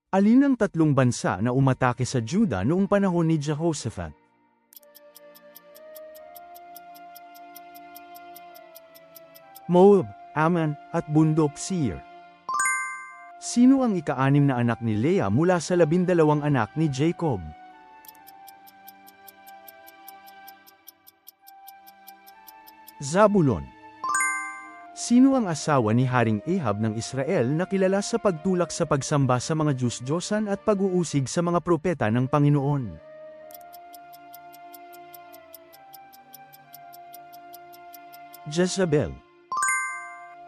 Alin ang tatlong bansa na umatake sa Juda noong panahon ni Jehoshaphat? Moab, Ammon, at Bundok Seir. Sino ang ika-6 na anak ni Leah mula sa 12 anak ni Jacob? Zabulon. Sino ang asawa ni Haring Ahab ng Israel na kilala sa pagtulak sa pagsamba sa mga Diyos-Diyosan at pag-uusig sa mga propeta ng Panginoon? Jezebel.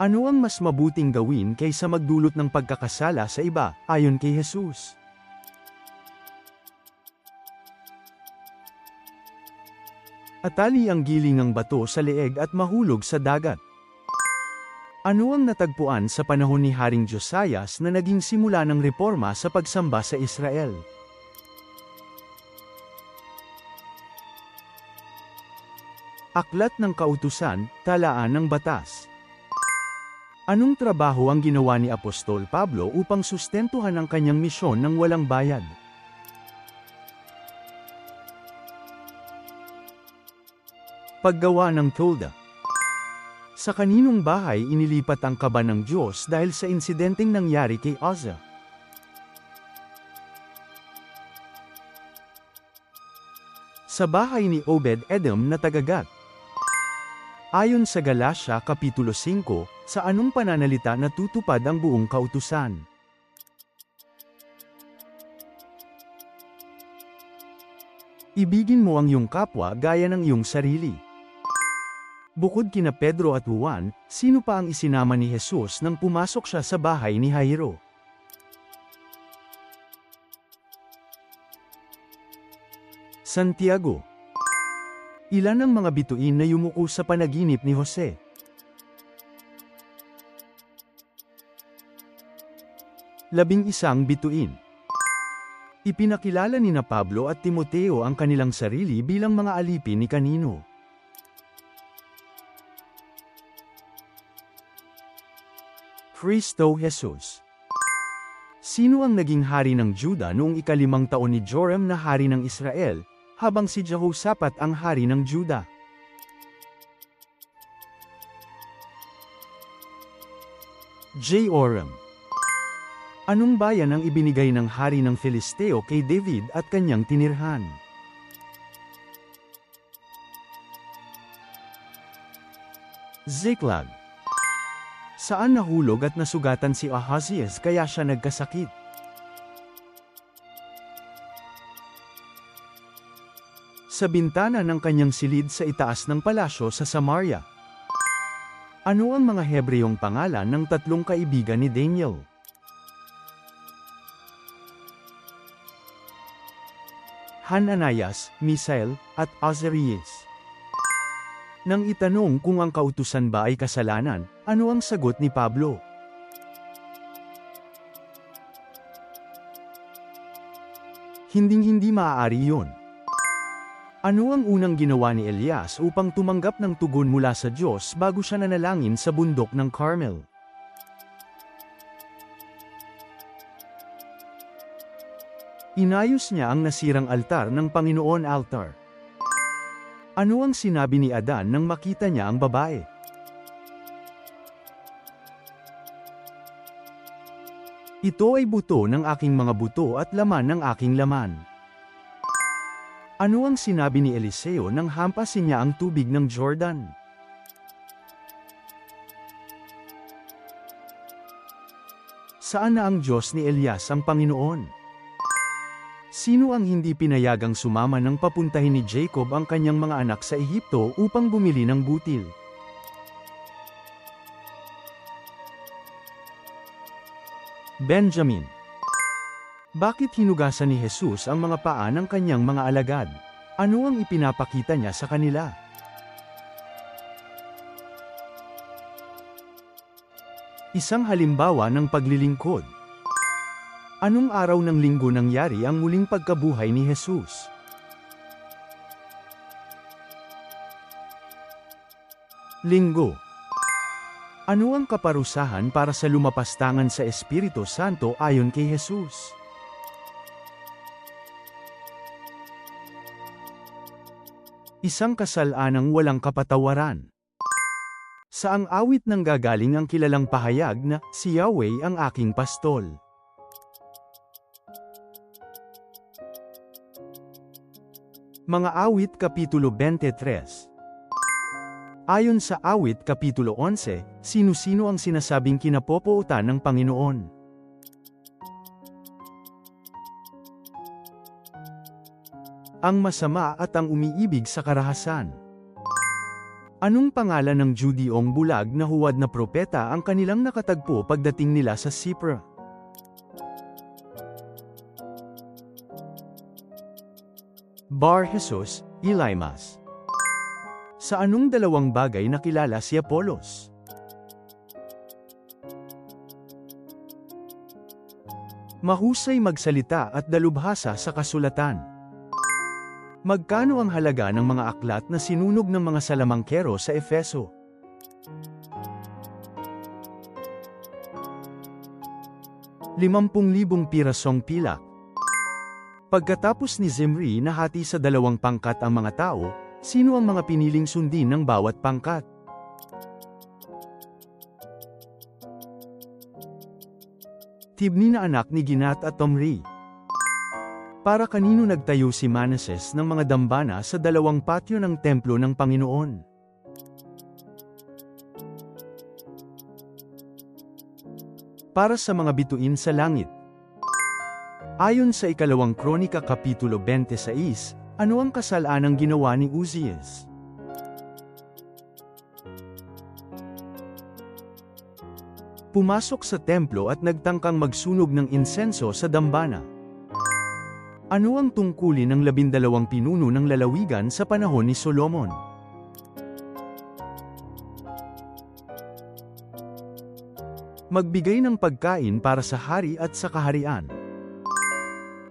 Ano ang mas mabuting gawin kaysa magdulot ng pagkakasala sa iba, ayon kay Jesus? Atali ang giling ng bato sa leeg at mahulog sa dagat. Ano ang natagpuan sa panahon ni Haring Josias na naging simula ng reforma sa pagsamba sa Israel? Aklat ng Kautusan, Talaan ng Batas. Anong trabaho ang ginawa ni Apostol Pablo upang sustentuhan ang kanyang misyon ng walang bayad? Paggawa ng tolda. Sa kaninong bahay inilipat ang kaba ng Diyos dahil sa insidenteng nangyari kay Uzzah? Sa bahay ni Obed-Edom na taga-Gat. Ayon sa Galatia Kapitulo 5, sa anong pananalita natutupad ang buong kautusan? Ibigin mo ang iyong kapwa gaya ng iyong sarili. Bukod kina Pedro at Juan, sino pa ang isinama ni Jesus nang pumasok siya sa bahay ni Jairo? Santiago. Ilan ang mga bituin na yumuko sa panaginip ni Jose? Labing-isang bituin. Ipinakilala ni na Pablo at Timoteo ang kanilang sarili bilang mga alipin ni kanino? Kristo Jesus. Sino ang naging hari ng Juda noong ika-5 taon ni Joram na hari ng Israel, habang si Jehoshaphat ang hari ng Juda? Joram. Anong bayan ang ibinigay ng hari ng Filisteo kay David at kanyang tinirhan? Ziklag. Saan nahulog at nasugatan si Ahazias kaya siya nagkasakit? Sa bintana ng kanyang silid sa itaas ng palasyo sa Samaria. Ano ang mga Hebreyong pangalan ng tatlong kaibigan ni Daniel? Hananias, Misael, at Azarias. Nang itanong kung ang kautusan ba ay kasalanan, ano ang sagot ni Pablo? Hinding-hindi maaari yun. Ano ang unang ginawa ni Elias upang tumanggap ng tugon mula sa Diyos bago siya nanalangin sa bundok ng Carmel? Inayos niya ang nasirang altar ng Panginoon altar. Ano ang sinabi ni Adan nang makita niya ang babae? Ito ay buto ng aking mga buto at laman ng aking laman. Ano ang sinabi ni Eliseo nang hampasin niya ang tubig ng Jordan? Saan na ang Diyos ni Elias ang Panginoon? Sino ang hindi pinayagang sumama nang papuntahin ni Jacob ang kanyang mga anak sa Ehipto upang bumili ng butil? Benjamin. Bakit hinugasan ni Jesus ang mga paa ng kanyang mga alagad? Ano ang ipinapakita niya sa kanila? Isang halimbawa ng paglilingkod. Anong araw ng linggo nangyari ang muling pagkabuhay ni Jesus? Linggo. Ano ang kaparusahan para sa lumapastangan sa Espiritu Santo ayon kay Jesus? Isang kasalanang walang kapatawaran. Sa ang awit nang gagaling ang kilalang pahayag na, si Yahweh ang aking pastol. Mga awit Kapitulo 23. Ayon sa awit Kapitulo 11, sino-sino ang sinasabing kinapopootan ng Panginoon? Ang masama at ang umiibig sa karahasan. Anong pangalan ng Judeong bulag na huwad na propeta ang kanilang nakatagpo pagdating nila sa Sipra? Bar Jesus, Elimas. Sa anong dalawang bagay nakilala si Apolos? Mahusay magsalita at dalubhasa sa kasulatan. Magkano ang halaga ng mga aklat na sinunog ng mga salamangkero sa Efeso? ₱50,000 pirasong pilak. Pagkatapos ni Zimri nahati sa dalawang pangkat ang mga tao, sino ang mga piniling sundin ng bawat pangkat? Tibni na anak ni Ginat at Omri. Para kanino nagtayo si Manases ng mga dambana sa dalawang patio ng templo ng Panginoon? Para sa mga bituin sa langit. Ayon sa ikalawang Kronika Kapitulo 26, ano ang kasalanang ginawa ni Uzias? Pumasok sa templo at nagtangkang magsunog ng insenso sa dambana. Ano ang tungkulin ng 12 pinuno ng lalawigan sa panahon ni Solomon? Magbigay ng pagkain para sa hari at sa kaharian.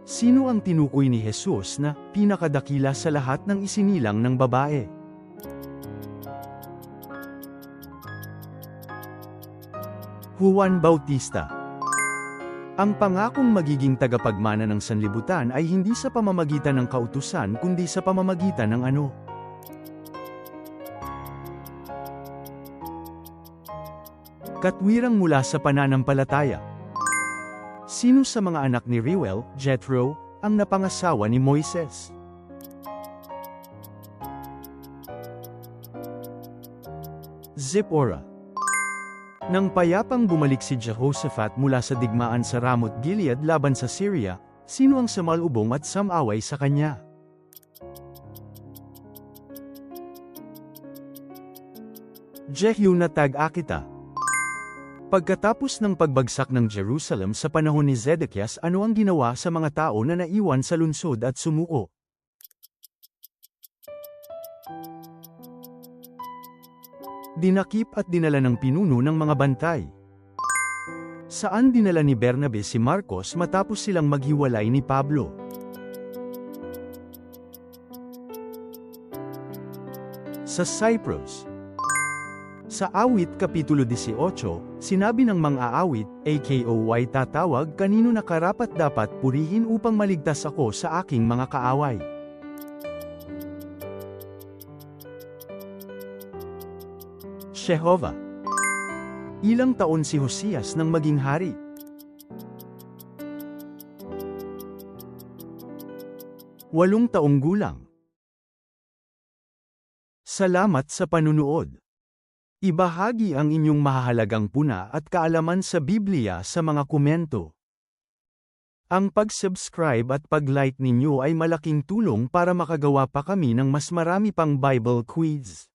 Sino ang tinukoy ni Jesus na pinakadakila sa lahat ng isinilang ng babae? Juan Bautista. Ang pangakong magiging tagapagmana ng sanlibutan ay hindi sa pamamagitan ng kautusan kundi sa pamamagitan ng ano? Katwirang mula sa pananampalataya. Sino sa mga anak ni Reuel, Jethro, ang napangasawa ni Moises? Zipporah. Nang payapang bumalik si Jehoshaphat mula sa digmaan sa Ramoth Gilead laban sa Syria, sino ang sumalubong at samaway sa kanya? Jehu na tag-Akita. Pagkatapos ng pagbagsak ng Jerusalem sa panahon ni Zedekias, ano ang ginawa sa mga tao na naiwan sa lungsod at sumuko? Dinakip at dinala ng pinuno ng mga bantay. Saan dinala ni Bernabe si Marcos matapos silang maghiwalay ni Pablo? Sa Cyprus. Sa awit Kapitulo 18, sinabi ng mang-aawit, AKOY tatawag kanino na karapat-dapat purihin upang maligtas ako sa aking mga kaaway. Jehovah. Ilang taon si Hosias nang maging hari? Walong taong gulang. Salamat sa panunood. Ibahagi ang inyong mahahalagang puna at kaalaman sa Biblia sa mga komento. Ang pag-subscribe at pag-like ninyo ay malaking tulong para makagawa pa kami ng mas marami pang Bible quiz.